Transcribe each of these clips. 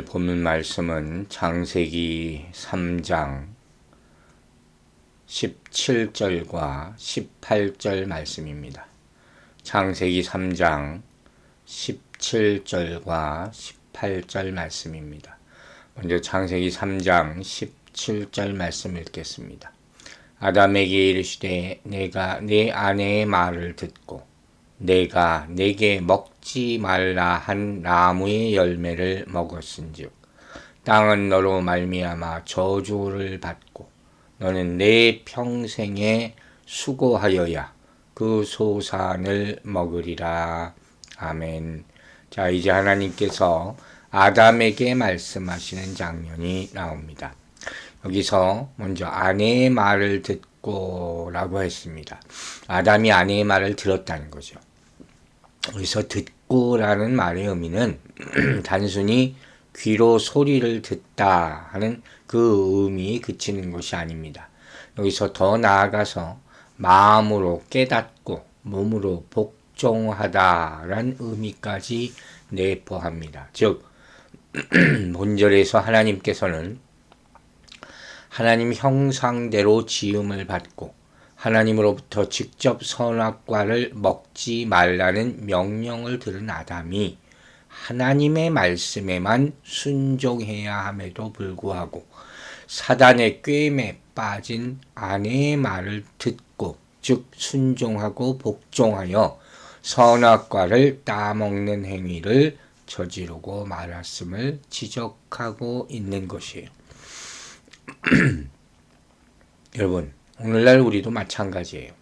오늘 본문 말씀은 창세기 3장 17절과 18절 말씀입니다. 창세기 3장 17절과 18절 말씀입니다. 먼저 창세기 3장 17절 말씀 읽겠습니다. 아담에게 이르시되 내가 내 아내의 말을 듣고 내가 내게 먹지 말라 한 나무의 열매를 먹었은즉 땅은 너로 말미암아 저주를 받고 너는 내 평생에 수고하여야 그 소산을 먹으리라. 아멘. 자, 이제 하나님께서 아담에게 말씀하시는 장면이 나옵니다. 여기서 먼저 아내의 말을 듣고 라고 했습니다. 아담이 아내의 말을 들었다는 거죠. 여기서 듣고라는 말의 의미는 단순히 귀로 소리를 듣다 하는 그 의미에 그치는 것이 아닙니다. 여기서 더 나아가서 마음으로 깨닫고 몸으로 복종하다라는 의미까지 내포합니다. 즉 본절에서 하나님께서는 하나님 형상대로 지음을 받고 하나님으로부터 직접 선악과를 먹지 말라는 명령을 들은 아담이 하나님의 말씀에만 순종해야 함에도 불구하고 사단의 꾀임에 빠진 아내의 말을 듣고 즉 순종하고 복종하여 선악과를 따먹는 행위를 저지르고 말았음을 지적하고 있는 것이에요. 여러분, 오늘날 우리도 마찬가지예요.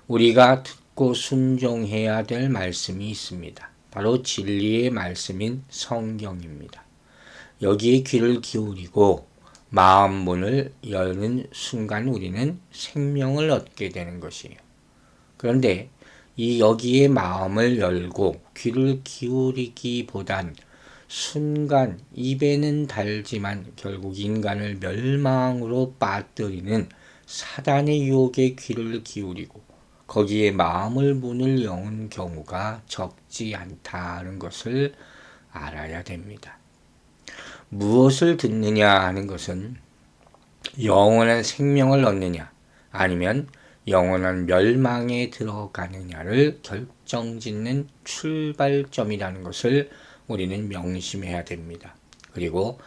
우리가 듣고 순종해야 될 말씀이 있습니다. 바로 진리의 말씀인 성경입니다. 여기에 귀를 기울이고 마음 문을 여는 순간 우리는 생명을 얻게 되는 것이에요. 그런데 이 여기에 마음을 열고 귀를 기울이기보단 순간 입에는 달지만 결국 인간을 멸망으로 빠뜨리는 사단의 유혹에 귀를 기울이고 거기에 마음을 문을 여는 경우가 적지 않다는 것을 알아야 됩니다. 무엇을 듣느냐 하는 것은 영원한 생명을 얻느냐 아니면 영원한 멸망에 들어가느냐를 결정짓는 출발점이라는 것을 우리는 명심해야 됩니다. 그리고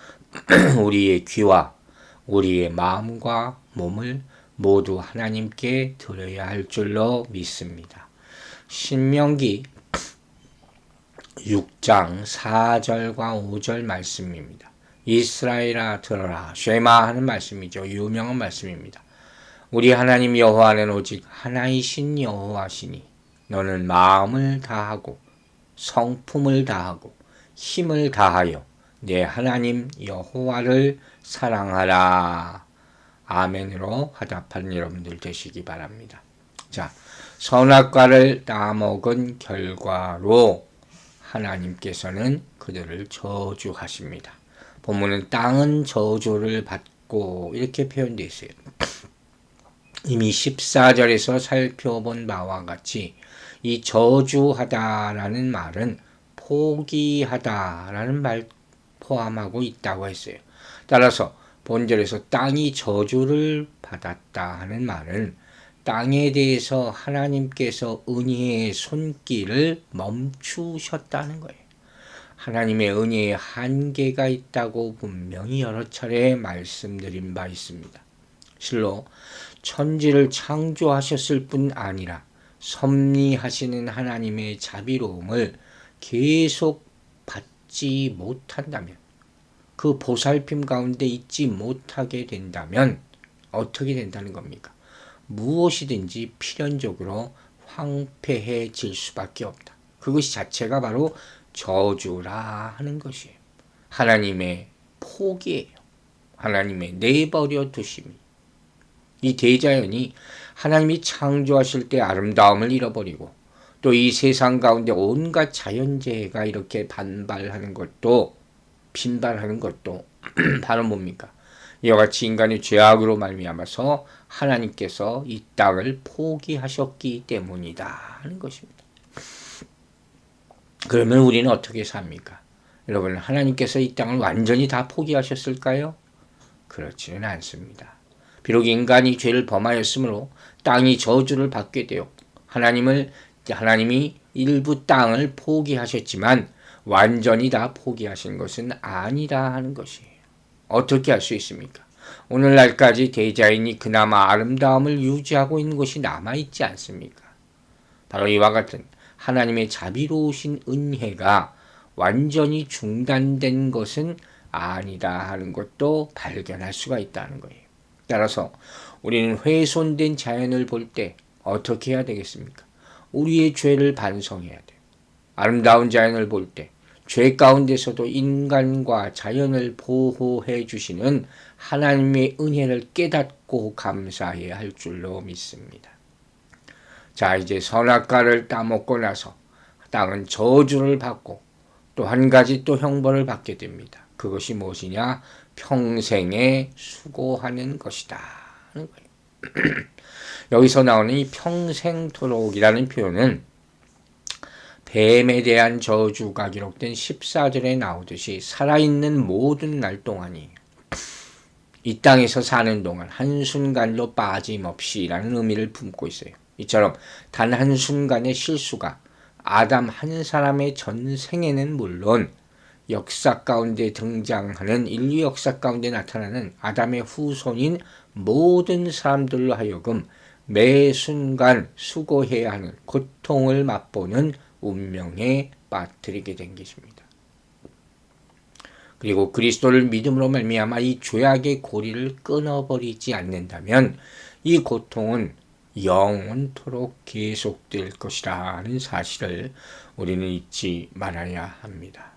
우리의 귀와 우리의 마음과 몸을 모두 하나님께 드려야 할 줄로 믿습니다. 신명기 6장 4절과 5절 말씀입니다. 이스라엘아 들어라. 쉐마 하는 말씀이죠. 유명한 말씀입니다. 우리 하나님 여호와는 오직 하나이신 여호와시니 너는 마음을 다하고 성품을 다하고 힘을 다하여 내 하나님 여호와를 사랑하라. 아멘으로 화답한 여러분들 되시기 바랍니다. 자, 선악과를 따먹은 결과로 하나님께서는 그들을 저주하십니다. 본문은 땅은 저주를 받고 이렇게 표현되어 있어요. 이미 14절에서 살펴본 바와 같이 이 저주하다라는 말은 포기하다라는 말 포함하고 있다고 했어요. 따라서 본절에서 땅이 저주를 받았다 하는 말은 땅에 대해서 하나님께서 은혜의 손길을 멈추셨다는 거예요. 하나님의 은혜의 한계가 있다고 분명히 여러 차례 말씀드린 바 있습니다. 실로 천지를 창조하셨을 뿐 아니라 섭리하시는 하나님의 자비로움을 계속 받지 못한다면 그 보살핌 가운데 있지 못하게 된다면 어떻게 된다는 겁니까? 무엇이든지 필연적으로 황폐해질 수밖에 없다. 그것이 자체가 바로 저주라 하는 것이에요. 하나님의 포기예요. 하나님의 내버려 두심이. 이 대자연이 하나님이 창조하실 때 아름다움을 잃어버리고 또 이 세상 가운데 온갖 자연재해가 이렇게 빈발하는 것도 바로 뭡니까? 이와 같이 인간의 죄악으로 말미암아서 하나님께서 이 땅을 포기하셨기 때문이다 하는 것입니다. 그러면 우리는 어떻게 삽니까? 여러분, 하나님께서 이 땅을 완전히 다 포기하셨을까요? 그렇지는 않습니다. 비록 인간이 죄를 범하였으므로 땅이 저주를 받게 되어 하나님이 일부 땅을 포기하셨지만 완전히 다 포기하신 것은 아니라 하는 것이에요. 어떻게 할 수 있습니까? 오늘날까지 대자연이 그나마 아름다움을 유지하고 있는 것이 남아있지 않습니까? 바로 이와 같은 하나님의 자비로우신 은혜가 완전히 중단된 것은 아니다 하는 것도 발견할 수가 있다는 거예요. 따라서 우리는 훼손된 자연을 볼 때 어떻게 해야 되겠습니까? 우리의 죄를 반성해야 돼요. 아름다운 자연을 볼 때 죄 가운데서도 인간과 자연을 보호해 주시는 하나님의 은혜를 깨닫고 감사해야 할 줄로 믿습니다. 자, 이제 선악과를 따먹고 나서 땅은 저주를 받고 또 한 가지 또 형벌을 받게 됩니다. 그것이 무엇이냐? 평생에 수고하는 것이다 하는 거예요. 여기서 나오는 이 평생토록이라는 표현은 뱀에 대한 저주가 기록된 14절에 나오듯이 살아있는 모든 날 동안이 이 땅에서 사는 동안 한순간도 빠짐없이라는 의미를 품고 있어요. 이처럼 단 한순간의 실수가 아담 한 사람의 전생에는 물론 역사 가운데 등장하는 인류 역사 가운데 나타나는 아담의 후손인 모든 사람들로 하여금 매 순간 수고해야 하는 고통을 맛보는 운명에 빠뜨리게 된 것입니다. 그리고 그리스도를 믿음으로 말미암아 이 죄악의 고리를 끊어버리지 않는다면 이 고통은 영원토록 계속될 것이라는 사실을 우리는 잊지 말아야 합니다.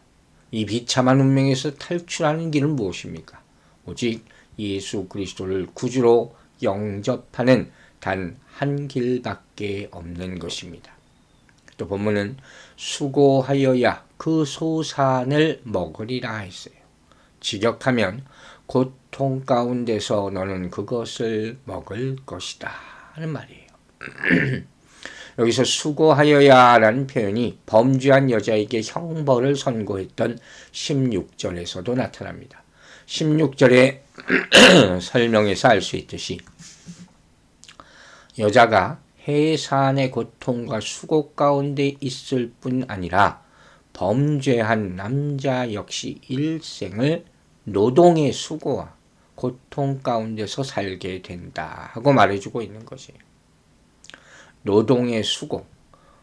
이 비참한 운명에서 탈출하는 길은 무엇입니까? 오직 예수 그리스도를 구주로 영접하는 단 한 길밖에 없는 것입니다. 또 본문은 수고하여야 그 소산을 먹으리라 했어요. 직역하면 고통 가운데서 너는 그것을 먹을 것이다 하는 말이에요. 여기서 수고하여야 라는 표현이 범죄한 여자에게 형벌을 선고했던 16절에서도 나타납니다. 16절의 설명에서 알 수 있듯이 여자가 해산의 고통과 수고 가운데 있을 뿐 아니라 범죄한 남자 역시 일생을 노동의 수고와 고통 가운데서 살게 된다 하고 말해주고 있는 것이에요. 노동의 수고.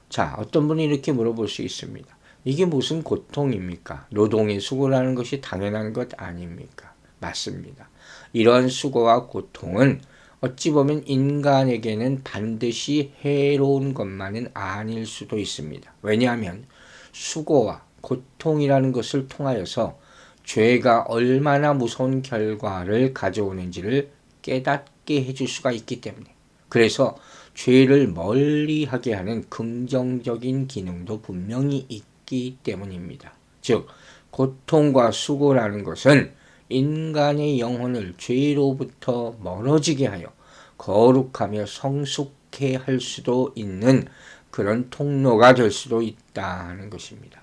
자, 어떤 분이 이렇게 물어볼 수 있습니다. 이게 무슨 고통입니까? 노동의 수고라는 것이 당연한 것 아닙니까? 맞습니다. 이러한 수고와 고통은 어찌 보면 인간에게는 반드시 해로운 것만은 아닐 수도 있습니다. 왜냐하면 수고와 고통이라는 것을 통하여서 죄가 얼마나 무서운 결과를 가져오는지를 깨닫게 해줄 수가 있기 때문에, 그래서 죄를 멀리하게 하는 긍정적인 기능도 분명히 있기 때문입니다. 즉, 고통과 수고라는 것은 인간의 영혼을 죄로부터 멀어지게 하여 거룩하며 성숙해 할 수도 있는 그런 통로가 될 수도 있다는 것입니다.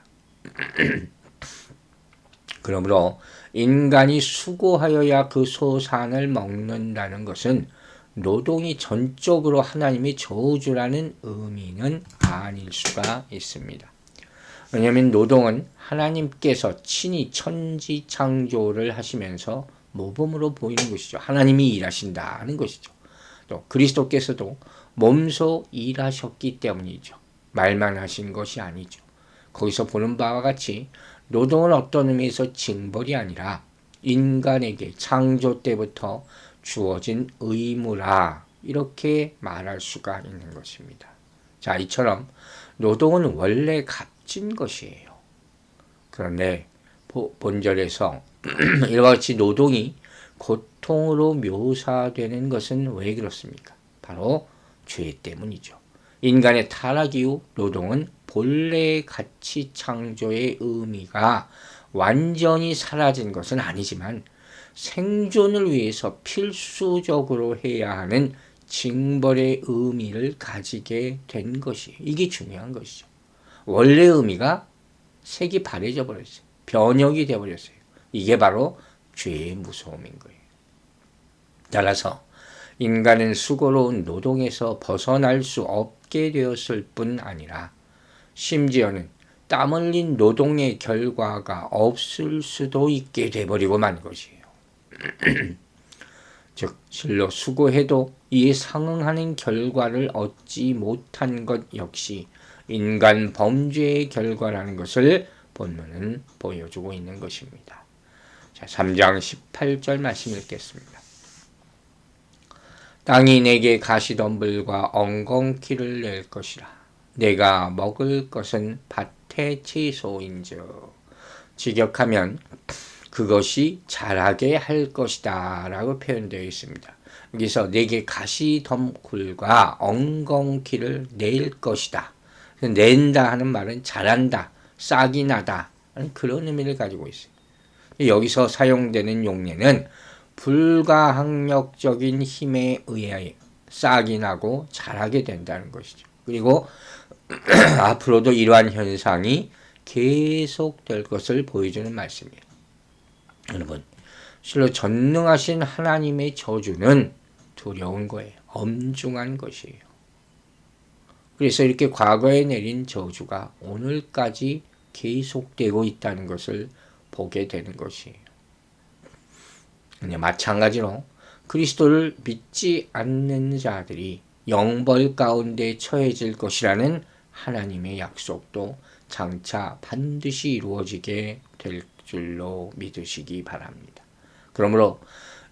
그러므로 인간이 수고하여야 그 소산을 먹는다는 것은 노동이 전적으로 하나님의 저주라는 의미는 아닐 수가 있습니다. 왜냐하면 노동은 하나님께서 친히 천지 창조를 하시면서 모범으로 보이는 것이죠. 하나님이 일하신다는 것이죠. 또 그리스도께서도 몸소 일하셨기 때문이죠. 말만 하신 것이 아니죠. 거기서 보는 바와 같이 노동은 어떤 의미에서 징벌이 아니라 인간에게 창조 때부터 주어진 의무라, 이렇게 말할 수가 있는 것입니다. 자, 이처럼 노동은 원래 값진 것이에요. 그런데 본절에서 이와 같이 노동이 고통으로 묘사되는 것은 왜 그렇습니까? 바로 죄 때문이죠. 인간의 타락 이후 노동은 본래의 가치 창조의 의미가 완전히 사라진 것은 아니지만 생존을 위해서 필수적으로 해야 하는 징벌의 의미를 가지게 된 것이에요. 이게 중요한 것이죠. 원래 의미가 색이 바래져 버렸어요. 변형이 되어버렸어요. 이게 바로 죄의 무서움인 거예요. 따라서 인간은 수고로운 노동에서 벗어날 수 없게 되었을 뿐 아니라 심지어는 땀 흘린 노동의 결과가 없을 수도 있게 돼버리고 만 것이에요. 즉 실로 수고해도 이에 상응하는 결과를 얻지 못한 것 역시 인간 범죄의 결과라는 것을 본문은 보여주고 있는 것입니다. 자, 3장 18절 말씀 읽겠습니다. 땅이 내게 가시덤불과 엉겅퀴를 낼 것이라. 내가 먹을 것은 밭의 채소인즉. 직역하면 그것이 자라게 할 것이다 라고 표현되어 있습니다. 여기서 내게 가시덤굴과 엉겅퀴를 낼 것이다. 낸다 하는 말은 자란다, 싹이 나다 하는 그런 의미를 가지고 있어요. 여기서 사용되는 용례는 불가항력적인 힘에 의하여 싹이 나고 자라게 된다는 것이죠. 그리고 앞으로도 이러한 현상이 계속될 것을 보여주는 말씀이에요. 여러분, 실로 전능하신 하나님의 저주는 두려운 거예요. 엄중한 것이에요. 그래서 이렇게 과거에 내린 저주가 오늘까지 계속되고 있다는 것을 보게 되는 것이에요. 마찬가지로 그리스도를 믿지 않는 자들이 영벌 가운데 처해질 것이라는 하나님의 약속도 장차 반드시 이루어지게 될 줄로 믿으시기 바랍니다. 그러므로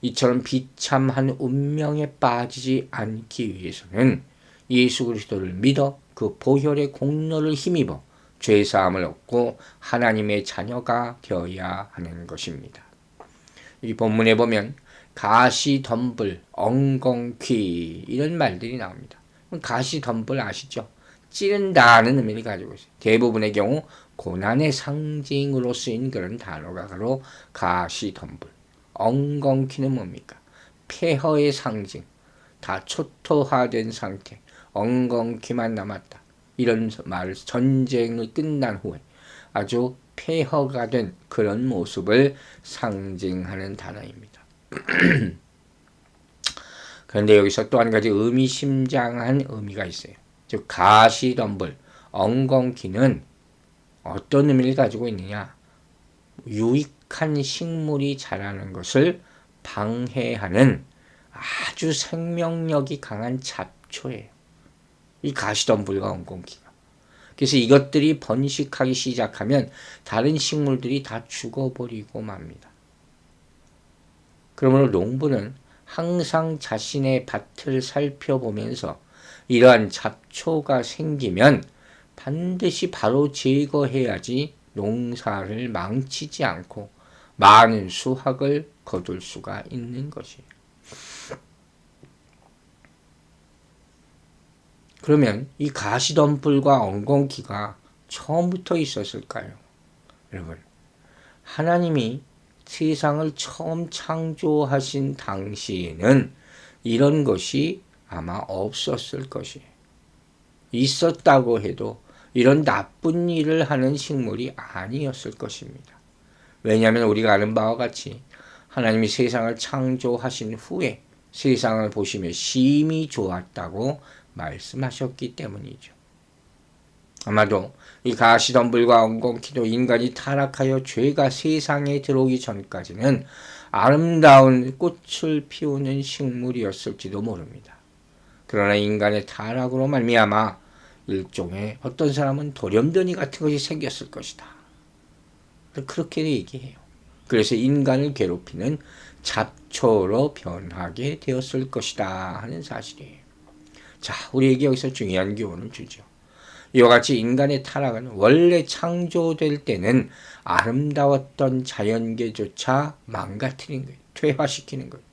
이처럼 비참한 운명에 빠지지 않기 위해서는 예수 그리스도를 믿어 그 보혈의 공로를 힘입어 죄사함을 얻고 하나님의 자녀가 되어야 하는 것입니다. 이 본문에 보면 가시덤불, 엉겅퀴 이런 말들이 나옵니다. 가시덤불 아시죠? 찌른다는 의미를 가지고 있어요. 대부분의 경우 고난의 상징으로 쓰인 그런 단어가 바로 가시덤불. 엉겅퀴는 뭡니까? 폐허의 상징. 다 초토화된 상태. 엉겅퀴만 남았다. 이런 말, 전쟁이 끝난 후에 아주 폐허가 된 그런 모습을 상징하는 단어입니다. 그런데 여기서 또 한 가지 의미심장한 의미가 있어요. 즉 가시덤불, 엉겅퀴는 어떤 의미를 가지고 있느냐? 유익한 식물이 자라는 것을 방해하는 아주 생명력이 강한 잡초예요. 이 가시덤불과 엉겅퀴가. 그래서 이것들이 번식하기 시작하면 다른 식물들이 다 죽어버리고 맙니다. 그러므로 농부는 항상 자신의 밭을 살펴보면서 이러한 잡초가 생기면 반드시 바로 제거해야지 농사를 망치지 않고 많은 수확을 거둘 수가 있는 것이에요. 그러면 이 가시덤불과 엉겅퀴가 처음부터 있었을까요? 여러분, 하나님이 세상을 처음 창조하신 당시에는 이런 것이 아마 없었을 것이에요. 있었다고 해도 이런 나쁜 일을 하는 식물이 아니었을 것입니다. 왜냐하면 우리가 아는 바와 같이 하나님이 세상을 창조하신 후에 세상을 보시며 심히 좋았다고 말씀하셨기 때문이죠. 아마도 이 가시덤불과 엉겅퀴도 인간이 타락하여 죄가 세상에 들어오기 전까지는 아름다운 꽃을 피우는 식물이었을지도 모릅니다. 그러나 인간의 타락으로 말미암아 일종의 어떤 사람은 돌연변이 같은 것이 생겼을 것이다. 그렇게 얘기해요. 그래서 인간을 괴롭히는 잡초로 변하게 되었을 것이다 하는 사실이에요. 자, 우리에게 여기서 중요한 교훈을 주죠. 이와 같이 인간의 타락은 원래 창조될 때는 아름다웠던 자연계조차 망가뜨린 거예요. 퇴화시키는 거예요.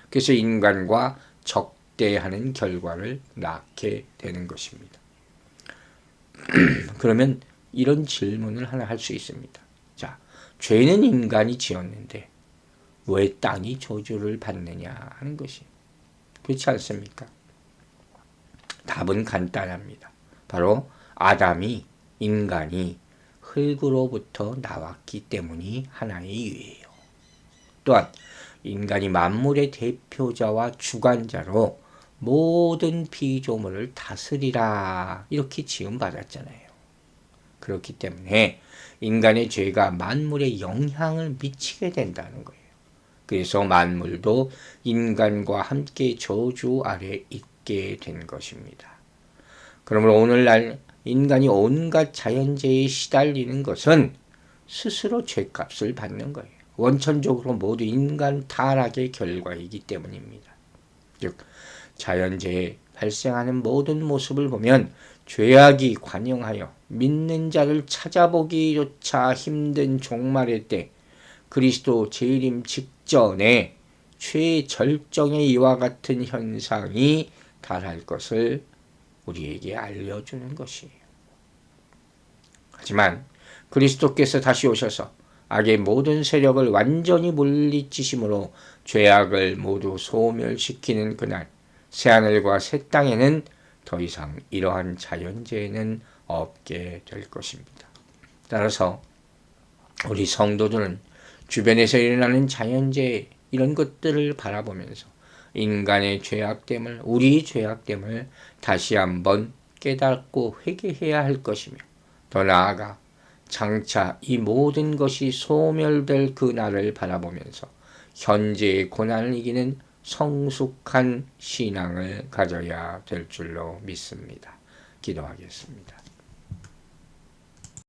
그래서 인간과 적대하는 결과를 낳게 되는 것입니다. 그러면 이런 질문을 하나 할 수 있습니다. 자, 죄는 인간이 지었는데 왜 땅이 저주를 받느냐 하는 것이 그렇지 않습니까? 답은 간단합니다. 바로 인간이 흙으로부터 나왔기 때문이 하나의 이유예요. 또한 인간이 만물의 대표자와 주관자로 모든 피조물을 다스리라 이렇게 지음받았잖아요. 그렇기 때문에 인간의 죄가 만물에 영향을 미치게 된다는 거예요. 그래서 만물도 인간과 함께 저주 아래 있게 된 것입니다. 그러므로 오늘날 인간이 온갖 자연재해에 시달리는 것은 스스로 죄값을 받는 거예요. 원천적으로 모두 인간 타락의 결과이기 때문입니다. 즉 자연재해 발생하는 모든 모습을 보면 죄악이 관영하여 믿는 자를 찾아보기조차 힘든 종말의 때 그리스도 재림 직전에 최절정의 이와 같은 현상이 달할 것을 우리에게 알려주는 것이에요. 하지만 그리스도께서 다시 오셔서 악의 모든 세력을 완전히 물리치심으로 죄악을 모두 소멸시키는 그날 새하늘과 새 땅에는 더 이상 이러한 자연재해는 없게 될 것입니다. 따라서 우리 성도들은 주변에서 일어나는 자연재해 이런 것들을 바라보면서 인간의 죄악됨을 우리 죄악됨을 다시 한번 깨닫고 회개해야 할 것이며 더 나아가 장차 이 모든 것이 소멸될 그 날을 바라보면서 현재의 고난을 이기는 성숙한 신앙을 가져야 될 줄로 믿습니다. 기도하겠습니다.